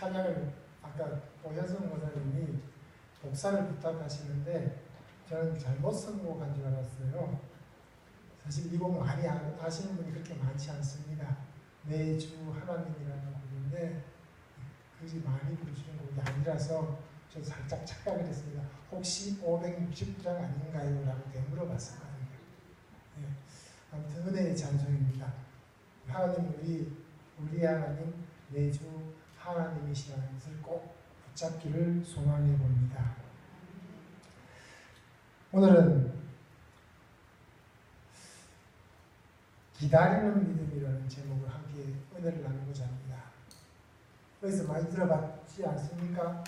찬양을 아까 오현성 목사님이 복사를 부탁하시는데 저는 잘못 선곡한 줄 알았어요. 사실 이 곡 많이 아시는 분이 그렇게 많지 않습니다. 매주 하나님이라는 곡인데 그것이 많이 부르시는 곡이 아니라서 저 살짝 착각을 했습니다. 혹시 560장 아닌가요? 라고 물어봤었거든요. 네. 아무튼 은혜의 찬송입니다. 하나님 우리 하나님 매주 하나님이시라는 것을 꼭 붙잡기를 소망해 봅니다. 오늘은 기다리는 믿음이라는 제목으로 함께 은혜를 나누고자 합니다. 어디서 많이 들어봤지 않습니까?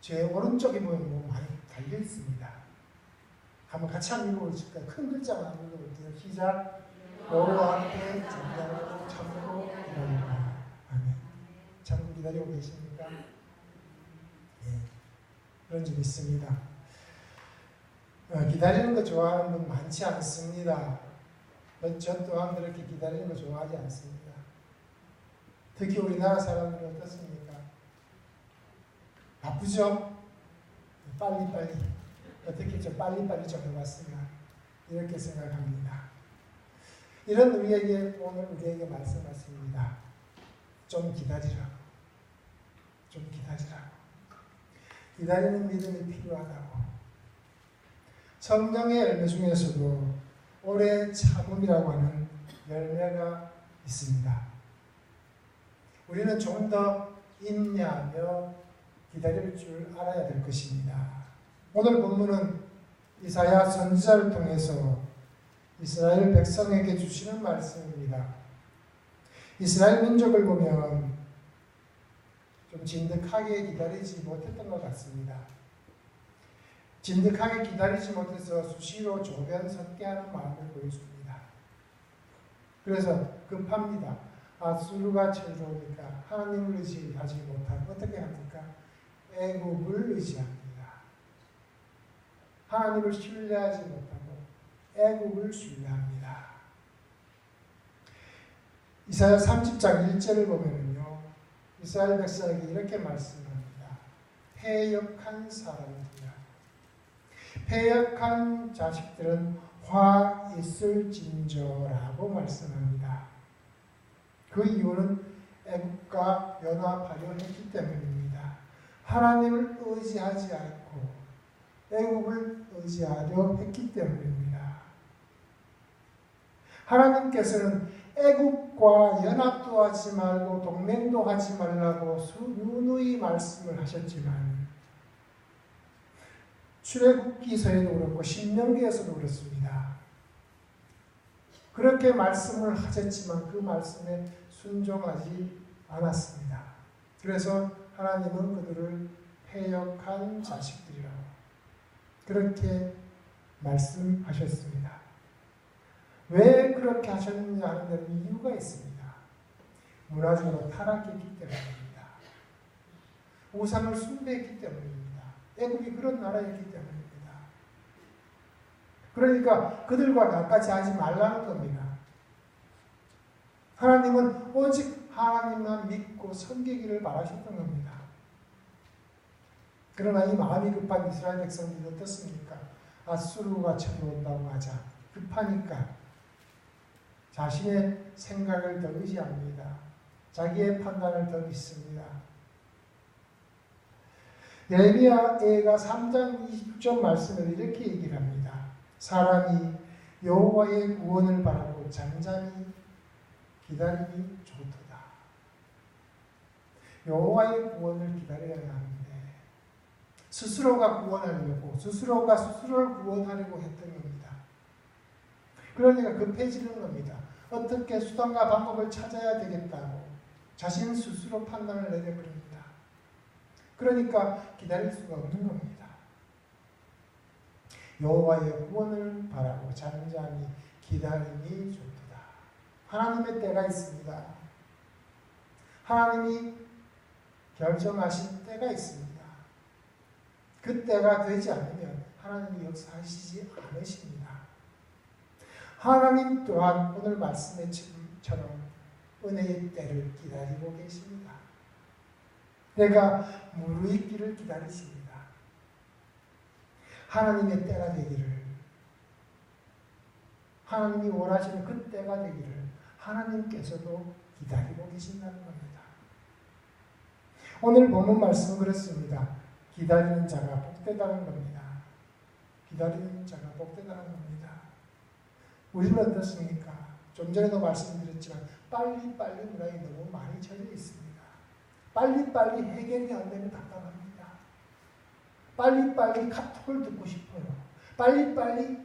제 오른쪽에 보면 뭐 많이 달려 있습니다. 한번 같이 한번 읽어볼까요? 큰 글자만 한번 읽어볼게요. 시작. 여호와 앞에 잠자고 참고 기다리라. 아멘. 참고 기다리고 계십니까? 네. 그런 점 있습니다. 기다리는 거 좋아하는 분 많지 않습니다. 저 또한 그렇게 기다리는 거 좋아하지 않습니다. 특히 우리나라 사람들은 어떻습니까? 바쁘죠? 빨리빨리. 어떻게 좀 빨리빨리 좀 해봤으면 이렇게 생각합니다. 이런 오늘 우리에게 말씀하십니다. 좀 기다리라고. 좀 기다리라고. 기다리는 믿음이 필요하다고. 성령의 열매 중에서도 오래 참음이라고 하는 열매가 있습니다. 우리는 좀 더 인내하며 기다릴 줄 알아야 될 것입니다. 오늘 본문은 이사야 선지자를 통해서 이스라엘 백성에게 주시는 말씀입니다. 이스라엘 민족을 보면 좀 진득하게 기다리지 못했던 것 같습니다. 진득하게 기다리지 못해서 수시로 조변석계하는 마음을 보여줍니다. 그래서 급합니다. 아수르가 쳐들어오니까 하나님을 의지하지 못하고 어떻게 합니까? 애굽을 의지합니다. 하나님을 신뢰하지 못하고 애굽을 신뢰합니다. 이사야 30장 1절을 보면요, 이스라엘 백성에게 이렇게 말씀합니다. 패역한 사람들이야. 패역한 자식들은 화 있을진저라고 말씀합니다. 그 이유는 애굽과 연합하려 했기 때문입니다. 하나님을 의지하지 않고 애굽을 의지하려 했기 때문입니다. 하나님께서는 애굽과 연합도 하지 말고 동맹도 하지 말라고 누누이 말씀을 하셨지만 출애굽기서에도 그렇고 신명기에서도 그렇습니다. 그렇게 말씀을 하셨지만 그 말씀에 순종하지 않았습니다. 그래서 하나님은 그들을 패역한 자식들이라고 그렇게 말씀하셨습니다. 왜 그렇게 하셨느냐 하는 데는 이유가 있습니다. 문화적으로 타락했기 때문입니다. 우상을 숭배했기 때문입니다. 애국이 그런 나라였기 때문입니다. 그러니까 그들과 가까이 하지 말라는 겁니다. 하나님은 오직 하나님만 믿고 섬기기를 바라셨던 겁니다. 그러나 이 마음이 급한 이스라엘 백성들이 어떻습니까? 아수르가 쳐들어온다고 하자 급하니까 자신의 생각을 더 의지합니다. 자기의 판단을 더 믿습니다. 예레미야가 3장 20절 말씀을 이렇게 얘기를 합니다. 사람이 여호와의 구원을 바라고 잠잠히 기다림이 좋도다. 여호와의 구원을 기다려야 하는데 스스로가 구원하려고 스스로가 스스로를 구원하려고 했던 겁니다. 그러니까 급해지는 겁니다. 어떻게 수단과 방법을 찾아야 되겠다고 자신 스스로 판단을 내려버립니다. 그러니까 기다릴 수가 없는 겁니다. 여호와의 구원을 바라고 잠잠히 기다림이 좋도다. 하나님의 때가 있습니다. 하나님이 결정하신 때가 있습니다. 그 때가 되지 않으면 하나님이 역사하시지 않으십니다. 하나님 또한 오늘 말씀처럼 은혜의 때를 기다리고 계십니다. 내가 무르익기를 기다리십니다. 하나님의 때가 되기를, 하나님이 원하시는 그 때가 되기를 하나님께서도 기다리고 계신다는 겁니다. 오늘 본문 말씀은 그렇습니다. 기다리는 자가 복되다는 겁니다. 기다리는 자가 복되다는 겁니다. 우리는 어떻습니까? 좀 전에도 말씀드렸지만 빨리빨리 문화에 너무 많이 젖어 있습니다. 빨리빨리 해결이 안 되면 답답합니다. 빨리빨리 카톡을 듣고 싶어요. 빨리빨리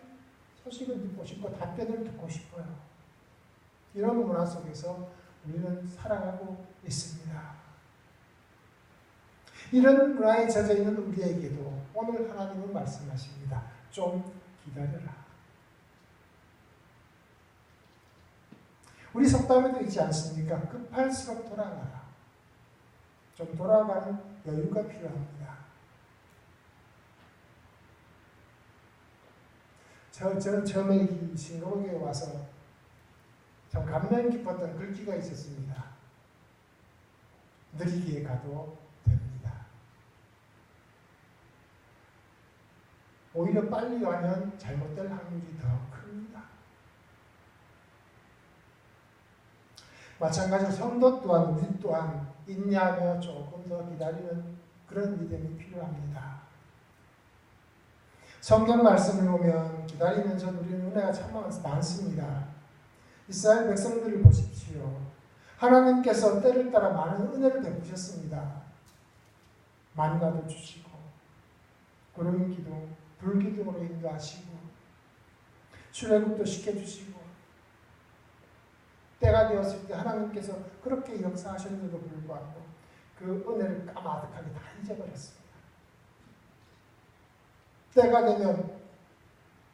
소식을 듣고 싶고 답변을 듣고 싶어요. 이런 문화 속에서 우리는 살아가고 있습니다. 이런 문화에 젖어 있는 우리에게도 오늘 하나님은 말씀하십니다. 좀 기다려라. 우리 속담에도 있지 않습니까? 급할수록 돌아가라. 좀 돌아가는 여유가 필요합니다. 저는 처음에 이 싱가포르에 와서 참 감명 깊었던 글귀가 있었습니다. 느리게 가도 됩니다. 오히려 빨리 가면 잘못될 확률이 더 큽니다. 마찬가지로 성도 또한 우리 또한 인내하며 조금 더 기다리는 그런 믿음이 필요합니다. 성경 말씀을 보면 기다리면서 우리는 은혜가 참 많습니다. 이스라엘 백성들을 보십시오. 하나님께서 때를 따라 많은 은혜를 베푸셨습니다. 만나도 주시고 구름 기둥, 불 기둥으로 인도하시고 출애굽도 시켜주시고 때가 되었을 때 하나님께서 그렇게 역사하셨는데도 불구하고 그 은혜를 까마득하게 다 잊어버렸습니다. 때가 되면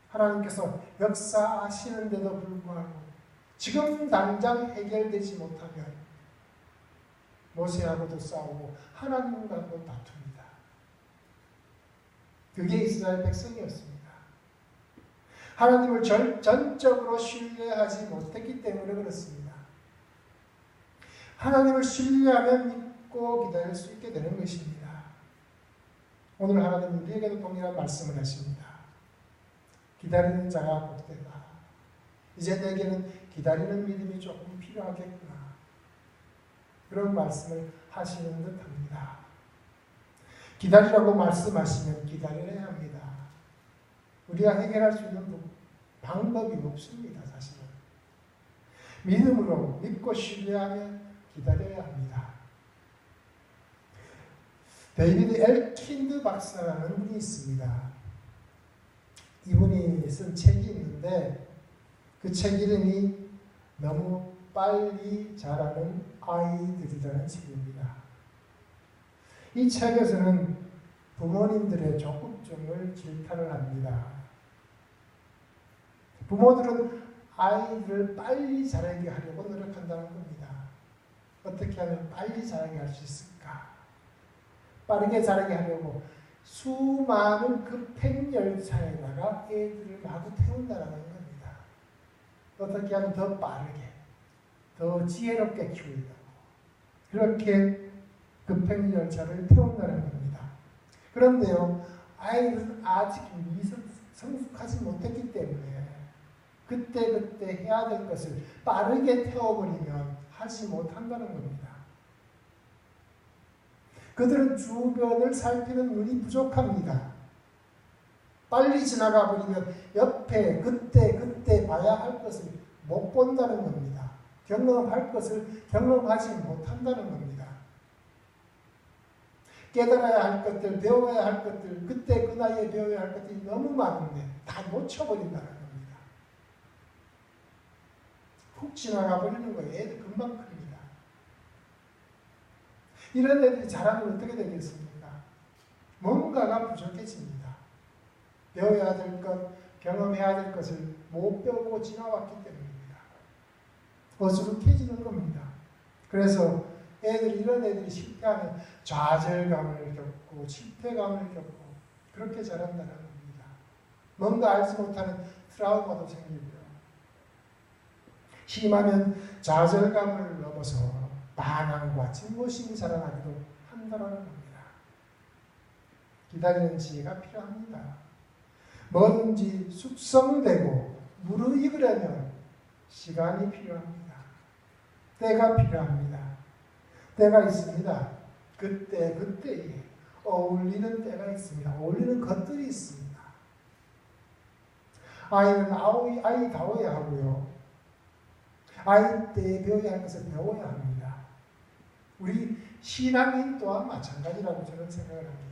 하나님께서 역사하시는데도 불구하고 지금 당장 해결되지 못하면 모세하고도 싸우고 하나님과도 다툽니다. 그게 이스라엘 백성이었습니다. 하나님을 전적으로 신뢰하지 못했기 때문에 그렇습니다. 하나님을 신뢰하면 믿고 기다릴 수 있게 되는 것입니다. 오늘 하나님은 우리에게도 동일한 말씀을 하십니다. 기다리는 자가 복되다. 이제 내게는 기다리는 믿음이 조금 필요하겠구나. 그런 말씀을 하시는 듯합니다. 기다리라고 말씀하시면 기다려야 합니다. 우리가 해결할 수 있는 방법이 없습니다. 사실은. 믿음으로 믿고 신뢰하며 기다려야 합니다. 데이비드 엘킨드 박사라는 분이 있습니다. 이분이 쓴 책이 있는데 그 책 이름이 너무 빨리 자라는 아이들이라는 책입니다. 이 책에서는 부모님들의 적극성을 질타를 합니다. 부모들은 아이들을 빨리 자라게 하려고 노력한다는 겁니다. 어떻게 하면 빨리 자라게 할 수 있을까? 빠르게 자라게 하려고 수많은 급행 열차에다가 애들을 마구 태운다는 겁니다. 어떻게 하면 더 빠르게, 더 지혜롭게 키우려고 그렇게 급행 열차를 태운다는 겁니다. 그런데요, 아이들은 아직 성숙하지 못했기 때문에 그때 해야 될 것을 빠르게 태워버리면 하지 못한다는 겁니다. 그들은 주변을 살피는 눈이 부족합니다. 빨리 지나가 버리면 옆에 그때 봐야 할 것을 못 본다는 겁니다. 경험할 것을 경험하지 못한다는 겁니다. 깨달아야 할 것들, 배워야 할 것들, 그때 그 나이에 배워야 할 것들이 너무 많은데 다 놓쳐버린다는 겁니다. 훅 지나가 버리는 거예요. 애들 금방 큽니다. 이런 애들이 자라면 어떻게 되겠습니까? 뭔가가 부족해집니다. 배워야 될 것, 경험해야 될 것을 못 배우고 지나왔기 때문입니다. 어수룩해지는 겁니다. 그래서 이런 애들이 실패하면 좌절감을 겪고 실패감을 겪고 그렇게 자란다는 겁니다. 뭔가 알지 못하는 트라우마도 생기고요. 심하면 좌절감을 넘어서 반항과 증오심이 자라나기도 한다는 한다는 겁니다. 기다리는 지혜가 필요합니다. 뭐든지 숙성되고 무르익으려면 시간이 필요합니다. 때가 필요합니다. 때가 있습니다. 그때에 어울리는 때가 있습니다. 어울리는 것들이 있습니다. 아이는 아이다워야 하고요. 아이 때에 배워야 할 것을 배워야 합니다. 우리 신앙인 또한 마찬가지라고 저는 생각을 합니다.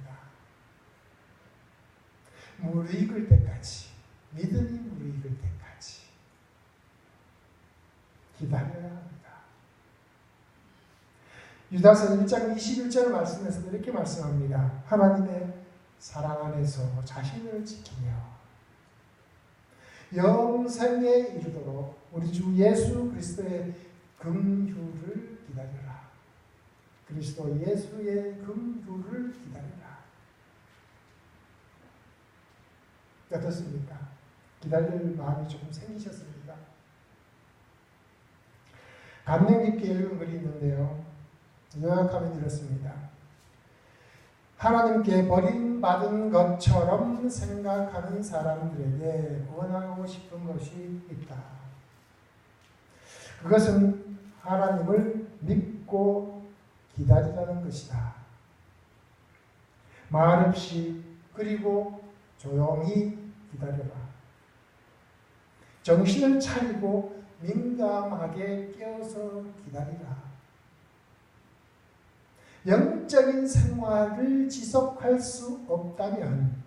무르익을 때까지, 믿음이 무르익을 때까지 기다려야 합니다. 유다서 1장 21절 말씀에서도 이렇게 말씀합니다. 하나님의 사랑 안에서 자신을 지키며 영생에 이르도록 우리 주 예수 그리스도의 긍휼을 기다려라. 그리스도 예수의 긍휼을 기다려라. 어떻습니까? 기다릴 마음이 조금 생기셨습니까? 감명 깊게 읽은 글이 있는데요. 요약하면 이렇습니다. 하나님께 버림받은 것처럼 생각하는 사람들에게 권하고 싶은 것이 있다. 그것은 하나님을 믿고 기다리라는 것이다. 말없이 그리고 조용히 기다려라. 정신을 차리고 민감하게 깨어서 기다리라. 영적인 생활을 지속할 수 없다면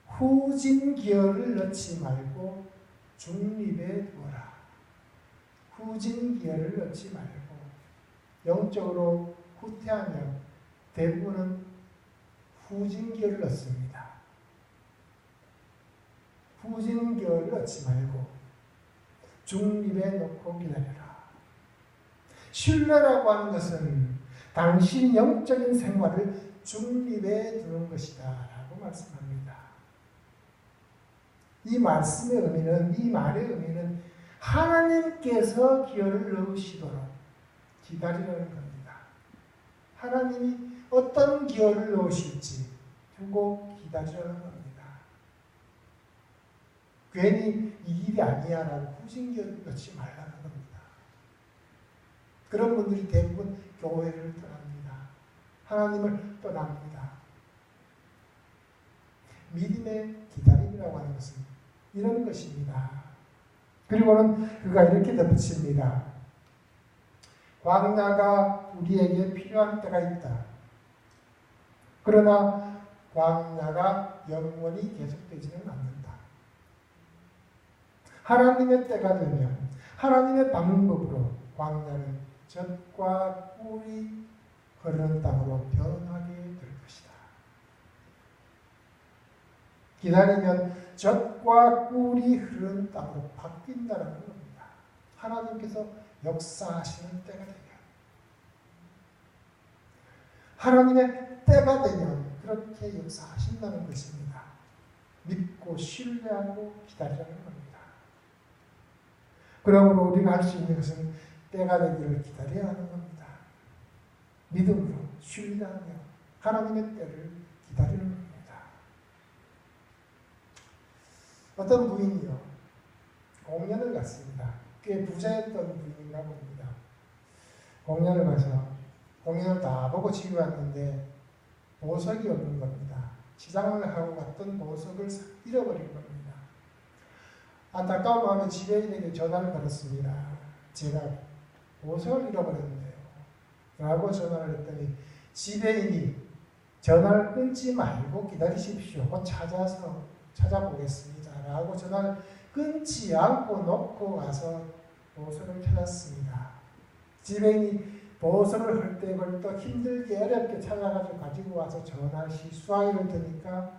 후진 기어를 넣지 말고 중립에 두어라. 후진 기어를 넣지 말고 영적으로 후퇴하면 대부분은 후진 기어를 넣습니다. 후진 기어를 넣지 말고 중립에 놓고 기다려라. 신뢰라고 하는 것은 당신 영적인 생활을 중립에 두는 것이다 라고 말씀합니다. 이 말씀의 의미는, 이 말의 의미는 하나님께서 기어를 넣으시도록 기다리라는 겁니다. 하나님이 어떤 기어를 넣으실지 두고 기다리라는 겁니다. 괜히 이 길이 아니야 라고 후진기어 넣지 말라는 겁니다. 그런 분들이 대부분 교회를 떠납니다. 하나님을 떠납니다. 믿음의 기다림이라고 하는 것은 이런 것입니다. 그리고는 그가 이렇게 덧붙입니다. 광야가 우리에게 필요한 때가 있다. 그러나 광야가 영원히 계속되지는 않는다. 하나님의 때가 되면 하나님의 방법으로 광야는 젖과 꿀이 흐르는 땅으로 변하게 될 것이다. 기다리면 젖과 꿀이 흐르는 땅으로 바뀐다는 겁니다. 하나님께서 역사하시는 때가 되면, 하나님의 때가 되면 그렇게 역사하신다는 것입니다. 믿고 신뢰하고 기다리라는 겁니다. 그러므로 우리가 할 수 있는 것은 때가 되기를 기다려야 하는 겁니다. 믿음으로 신뢰하며 하나님의 때를 기다리는 겁니다. 어떤 부인이요, 공연을 갔습니다. 꽤 부자였던 부인인가 봅니다. 공연을 가서 공연을 다 보고 집에 왔는데 보석이 없는 겁니다. 시장을 하고 갔던 보석을 잃어버린 겁니다. 안타까운 마음에 지배인에게 전화를 걸었습니다. 제가 보석을 잃어버렸는데요. 라고 전화를 했더니 지배인이 전화를 끊지 말고 기다리십시오. 곧 찾아보겠습니다. 라고 전화를 끊지 않고 놓고 가서 보석을 찾았습니다. 지배인이 보석을 헐떡헐떡 힘들게 어렵게 찾아가지고 가지고 와서 전화시 수화기를 드니까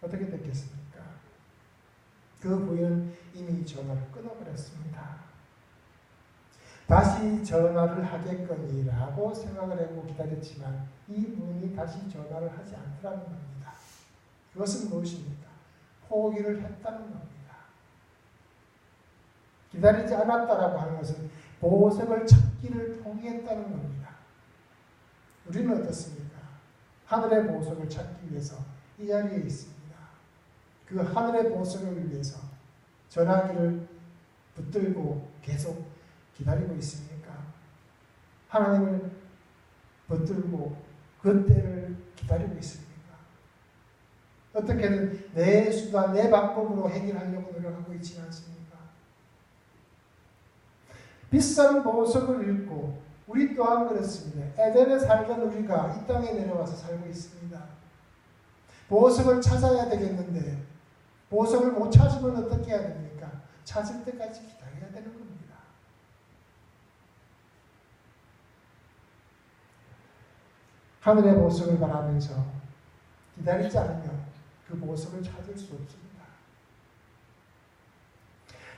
어떻게 됐겠습니까? 그 부인은 이미 전화를 끊어버렸습니다. 다시 전화를 하겠거니라고 생각을 하고 기다렸지만 이 부인이 다시 전화를 하지 않더라는 겁니다. 그것은 무엇입니까? 포기를 했다는 겁니다. 기다리지 않았다라고 하는 것은 보석을 찾기를 포기했다는 겁니다. 우리는 어떻습니까? 하늘의 보석을 찾기 위해서 이 자리에 있습니다. 그 하늘의 보석을 위해서 전화기를 붙들고 계속 기다리고 있습니까? 하나님을 붙들고 그 때를 기다리고 있습니까? 어떻게든 내 수단, 내 방법으로 해결하려고 노력하고 있지는 않습니까? 비싼 보석을 잃고 우리 또한 그렇습니다. 에덴에 살던 우리가 이 땅에 내려와서 살고 있습니다. 보석을 찾아야 되겠는데 보석을 못 찾으면 어떻게 해야 됩니까? 찾을 때까지 기다려야 되는 겁니다. 하늘의 보석을 바라면서 기다리지 않으면 그 보석을 찾을 수 없습니다.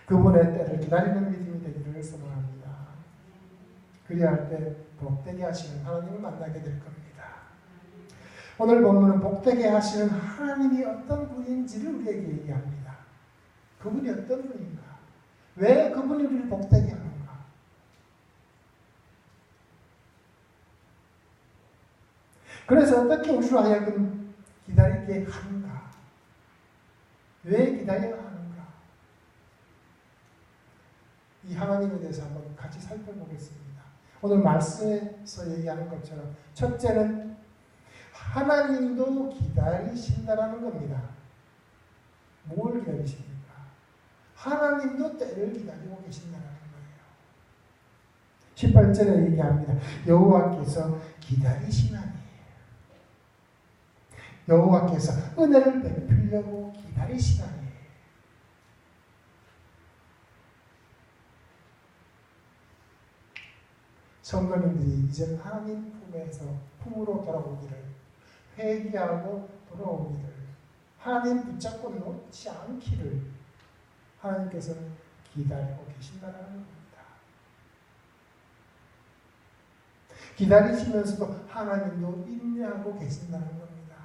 그분의 때를 기다리는 믿음이 되기를 소망합니다. 그리할 때 복되게 하시는 하나님을 만나게 될 겁니다. 오늘 본문은 복되게 하시는 하나님이 어떤 분인지를 우리에게 얘기합니다. 그분이 어떤 분인가? 왜 그분이 우리를 복되게 하는가? 그래서 어떻게 우리로 하여금 기다리게 하는가? 왜 기다려야 하는가? 이 하나님에 대해서 한번 같이 살펴보겠습니다. 오늘 말씀에서 얘기하는 것처럼 첫째는 하나님도 기다리신다라는 겁니다. 뭘 기다리십니까? 하나님도 때를 기다리고 계신다는 거예요. 18절에 얘기합니다. 여호와께서 기다리시나니 여호와께서 은혜를 베풀려고 기다리시나니 성도님들이 이제는 하나님 품으로 돌아오기를 회개하고 돌아오기를 하나님 붙잡고 놓지 않기를 하나님께서는 기다리고 계신다는 겁니다. 기다리시면서도 하나님도 인내하고 계신다는 겁니다.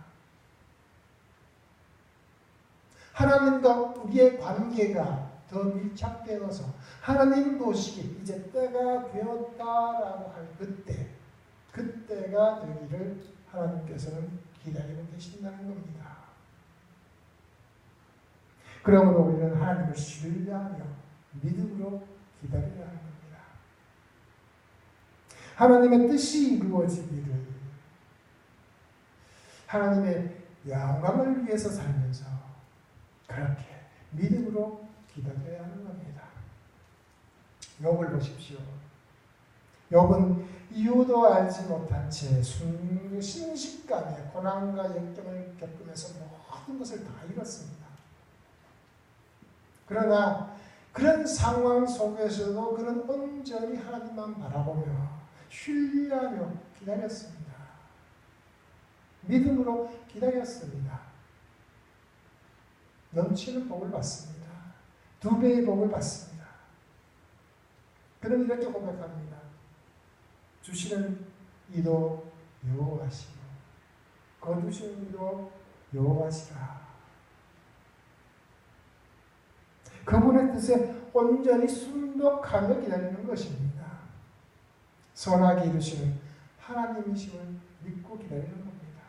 하나님과 우리의 관계가 더 밀착되어서 하나님 보시기 이제 때가 되었다라고 할 그때가 되기를 하나님께서는 기다리고 계신다는 겁니다. 그러므로 우리는 하나님을 신뢰하며 믿음으로 기다려야 하는 겁니다. 하나님의 뜻이 이루어지기를 하나님의 영광을 위해서 살면서 그렇게 믿음으로 기다려야 하는 겁니다. 욥을 보십시오. 욥은 이유도 알지 못한 채 순식간에 고난과 역경을 겪으면서 모든 것을 다 잃었습니다. 그러나 그런 상황 속에서도 그는 온전히 하나님만 바라보며 신뢰하며 기다렸습니다. 믿음으로 기다렸습니다. 넘치는 복을 받습니다. 2배의 복을 받습니다. 그는 이렇게 고백합니다. 주시는 이도 여호와시요 거두시는 이도 여호와시라. 그분의 뜻에 온전히 순독하며 기다리는 것입니다. 선하게 이루시는 하나님이심을 믿고 기다리는 겁니다.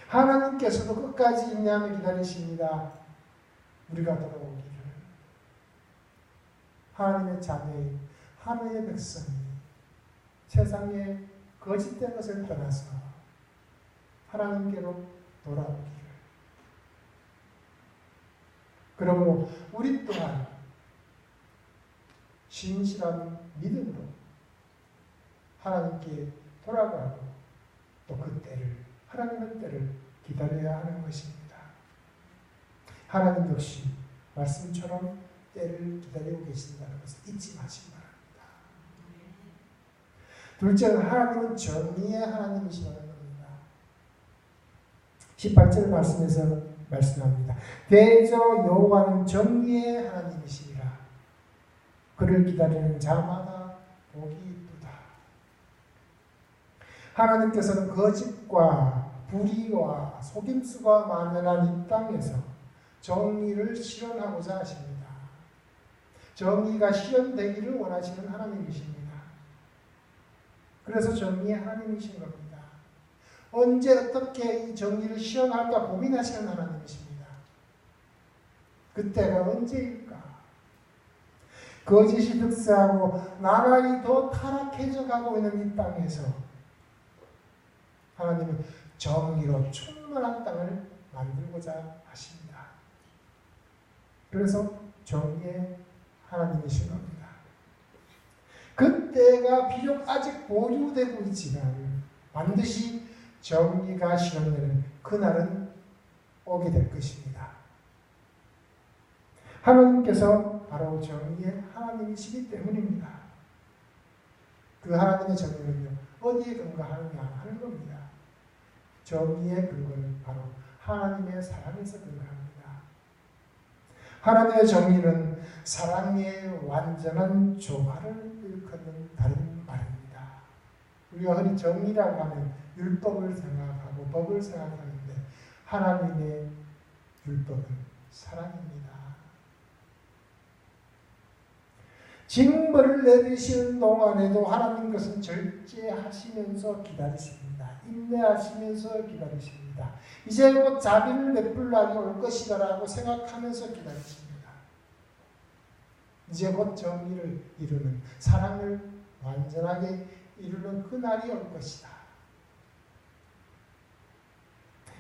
하나님께서도 끝까지 인내하며 기다리십니다. 우리가 돌아오기를. 하나님의 자녀인 하나님의 백성이 세상에 거짓된 것을 떠나서 하나님께로 돌아오기를. 그러므로 우리 또한 신실한 믿음으로 하나님께 돌아가고 또 그 때를 하나님의 때를 기다려야 하는 것입니다. 하나님 역시 말씀처럼 때를 기다리고 계신다는 것을 잊지 마시기 바랍니다. 둘째는 하나님은 정의의 하나님이시라는 겁니다. 18절 말씀에서 말씀합니다. 대저 여호와는 정의의 하나님이시니라. 그를 기다리는 자마다 복이 있도다. 하나님께서는 거짓과 불의와 속임수가 만연한 이 땅에서 정의를 실현하고자 하십니다. 정의가 실현되기를 원하시는 하나님이십니다. 그래서 정의의 하나님이신 겁니다. 언제 어떻게 이 정의를 시행할까 고민하시는 하나님이십니다. 그때가 언제일까? 거짓이 득세하고 나날이 더 타락해져 가고 있는 이 땅에서 하나님은 정의로 충만한 땅을 만들고자 하십니다. 그래서 정의의 하나님이신 겁니다. 그때가 비록 아직 보류되고 있지만 반드시 정의가 실현되는 그날은 오게 될 것입니다. 하나님께서 바로 정의의 하나님이시기 때문입니다. 그 하나님의 정의는요, 어디에 근거하느냐 하는 겁니다. 정의의 근거는 바로 하나님의 사랑에서 근거합니다. 하나님의 정의는 사랑의 완전한 조화를 일컫는 다른 말입니다. 우리가 흔히 정의라고 하면 율법을 생각하고 법을 생각하는데 하나님의 율법은 사랑입니다. 징벌을 내리시는 동안에도 하나님 것은 절제하시면서 기다리십니다. 인내하시면서 기다리십니다. 이제 곧 자비를 베풀 날이 올 것이다라고 생각하면서 기다리십니다. 이제 곧 정의를 이루는, 사랑을 완전하게 이루는 그 날이 올 것이다.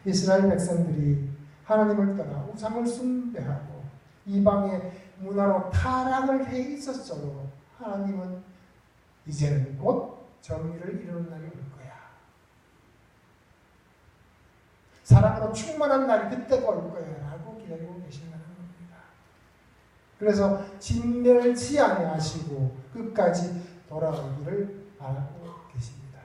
이스라엘 백성들이 하나님을 떠나 우상을 숭배하고 이방의 문화로 타락을 해 있었어도 하나님은 이제는 곧 정의를 이루는 날이 올 거야. 사랑으로 충만한 날이 그때가 올 거야 라고 기다리고 계신다는 겁니다. 그래서 진멸치 아니하시고 끝까지 돌아오기를 바라고 계십니다.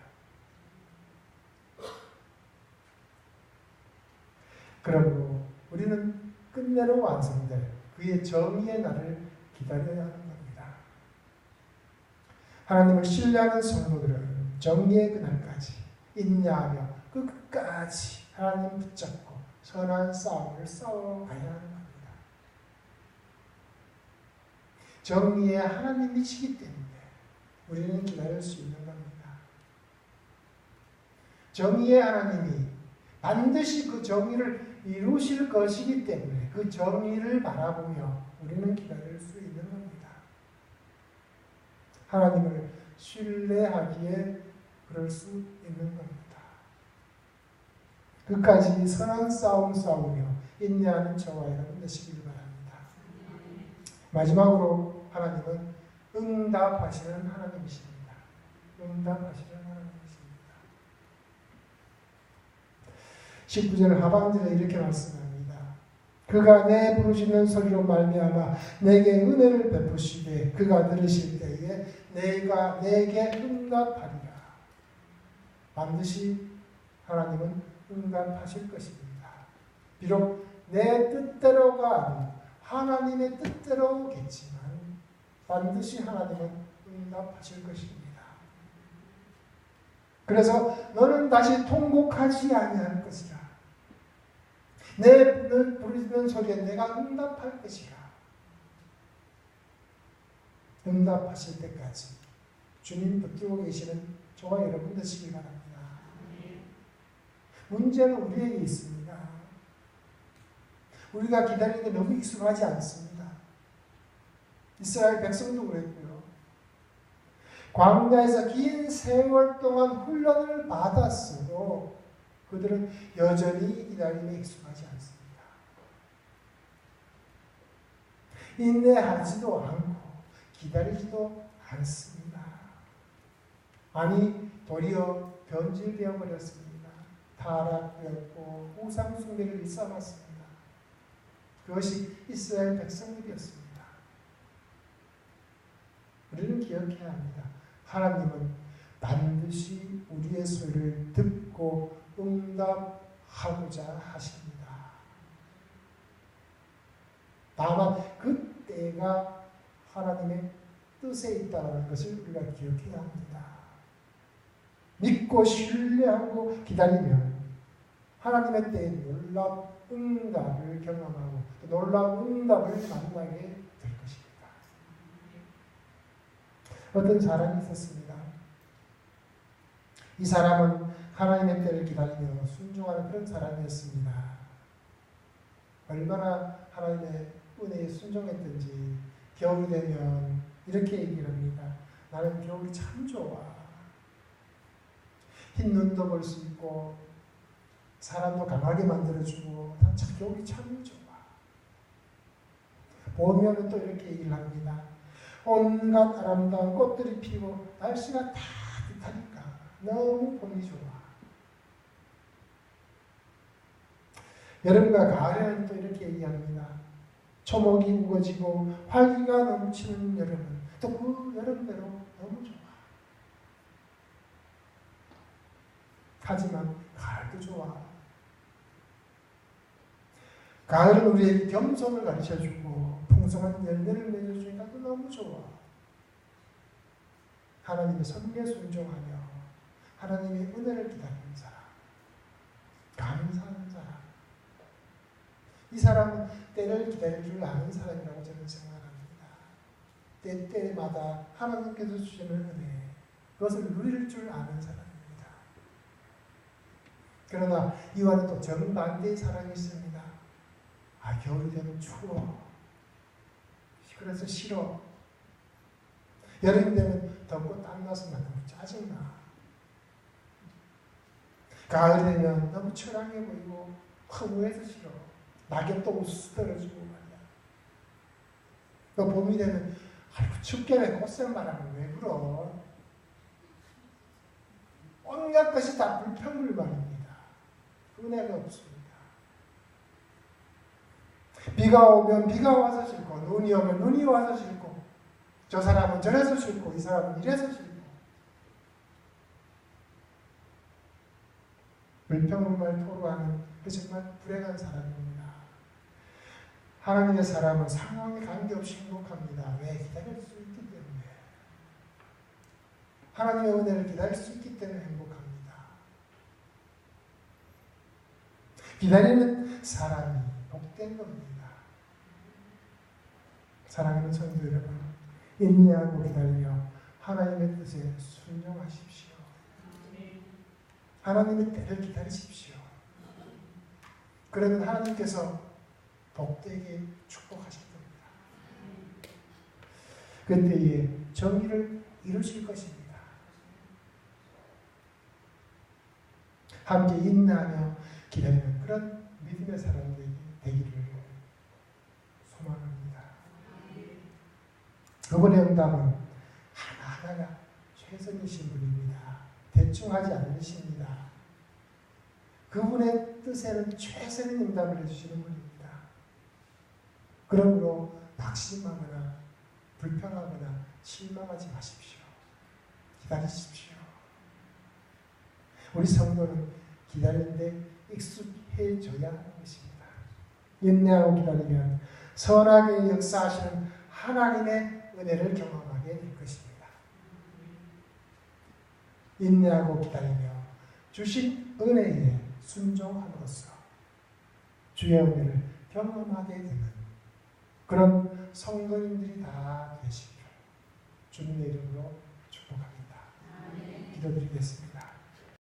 그러므로 우리는 끝내로 완성될 그의 정의의 날을 기다려야 하는 겁니다. 하나님을 신뢰하는 성도들은 정의의 그날까지 인내하며 끝까지 하나님 붙잡고 선한 싸움을 싸워가야 하는 겁니다. 정의의 하나님이시기 때문에 우리는 기다릴 수 있는 겁니다. 정의의 하나님이 반드시 그 정의를 이루실 것이기 때문에 그 정의를 바라보며 우리는 기다릴 수 있는 겁니다. 하나님을 신뢰하기에 그럴 수 있는 겁니다. 끝까지 선한 싸움 싸우며 인내하는 저와 여러분 되시길 바랍니다. 마지막으로 하나님은 응답하시는 하나님이십니다. 응답하시는 하나님이십니다. 19절 하반절에 이렇게 말씀합니다. 그가 내 부르짖는 소리로 말미암아 내게 은혜를 베푸시되 그가 들으실 때에 내가 내게 응답하리라. 반드시 하나님은 응답하실 것입니다. 비록 내 뜻대로가 아닌 하나님의 뜻대로겠지만 반드시 하나님은 응답하실 것입니다. 그래서 너는 다시 통곡하지 아니할 것이라. 내 부르짖는 소리에 내가 응답할 것이라. 응답하실 때까지 주님 붙들고 계시는 저와 여러분 되시기 바랍니다. 문제는 우리에게 있습니다. 우리가 기다리는 게 너무 익숙하지 않습니다. 이스라엘 백성도 그랬고요. 광야에서 긴 세월 동안 훈련을 받았어도 그들은 여전히 기다림에 익숙하지 않습니다. 인내하지도 않고 기다리지도 않습니다. 아니 도리어 변질되어 버렸습니다. 타락되었고 우상 숭배를 일삼았습니다. 그것이 이스라엘 백성들이었습니다. 우리는 기억해야 합니다. 하나님은 반드시 우리의 소리를 듣고 응답하고자 하십니다. 다만 그때가 하나님의 뜻에 있다는 것을 우리가 기억해야 합니다. 믿고 신뢰하고 기다리면 하나님의 때에 놀라운 응답을 경험하고 놀라운 응답을 만나게 될 것입니다. 어떤 사람이 있었습니다. 이 사람은 하나님의 때를 기다리며 순종하는 그런 사람이었습니다. 얼마나 하나님의 은혜에 순종했든지 겨울이 되면 이렇게 얘기를 합니다. 나는 겨울이 참 좋아. 흰 눈도 볼 수 있고 사람도 강하게 만들어주고 난 참 겨울이 참 좋아. 봄이면 또 이렇게 얘기를 합니다. 온갖 아름다운 꽃들이 피고 날씨가 따뜻하니까 너무 봄이 좋아. 여름과 가을에는 또 이렇게 얘기합니다. 초목이 우거지고 활기가 넘치는 여름은 또 그 여름대로 너무 좋아. 하지만 가을도 좋아. 가을은 우리에게 겸손을 가르쳐주고 풍성한 열매를 맺어주니까 또 너무 좋아. 하나님의 섭리에 순종하며 하나님의 은혜를 기다리는 사람, 감사하는 사람, 이 사람은 때를 기다릴 줄 아는 사람이라고 저는 생각합니다. 때마다 하나님께서 주시는 은혜, 그것을 누릴 줄 아는 사람입니다. 그러나 이와는 또 정반대의 사랑이 있습니다. 겨울이 되면 추워. 그래서 싫어. 여름이 되면 덥고 땀나서 너무 짜증나. 가을이 되면 너무 처량해 보이고 허무해서 싫어. 낙엽도 우수 떨어지고 말이야. 또 봄이 되면 아이고 춥게 꽃샘바람을 왜 불어. 온갖 것이 다 불평불만입니다. 은혜가 없습니다. 비가 오면 비가 와서 싫고 눈이 오면 눈이 와서 싫고 저 사람은 저래서 싫고 이 사람은 이래서 싫고 불평불만을 토로하는 그 정말 불행한 사람입니다. 하나님의 사람은 상황에 관계없이 행복합니다. 왜? 기다릴 수 있기 때문에. 하나님의 은혜를 기다릴 수 있기 때문에 행복합니다. 기다리는 사람이 복된 겁니다. 사랑하는 성도 여러분, 인내하고 기다리며 하나님의 뜻에 순종하십시오. 하나님의 때를 기다리십시오. 그러면 하나님께서 복되게 축복하실 겁니다. 그때에 정의를 이루실 것입니다. 함께 인내하며 기다리는 그런 믿음의 사람들이 되기를 소망합니다. 그분의 응답은 하나하나가 최선이신 분입니다. 대충 하지 않으십니다. 그분의 뜻에는 최선의 응답을 해주시는 분입니다. 그러므로 낙심하거나 불평하거나 실망하지 마십시오. 기다리십시오. 우리 성도는 기다리는데 익숙해져야 하는 것입니다. 인내하고 기다리면 선하게 역사하시는 하나님의 은혜를 경험하게 될 것입니다. 인내하고 기다리며 주신 은혜에 순종함으로써 주의 은혜를 경험하게 되는 그런 성도님들이 다 되시기를 주님의 이름으로 축복합니다. 기도드리겠습니다.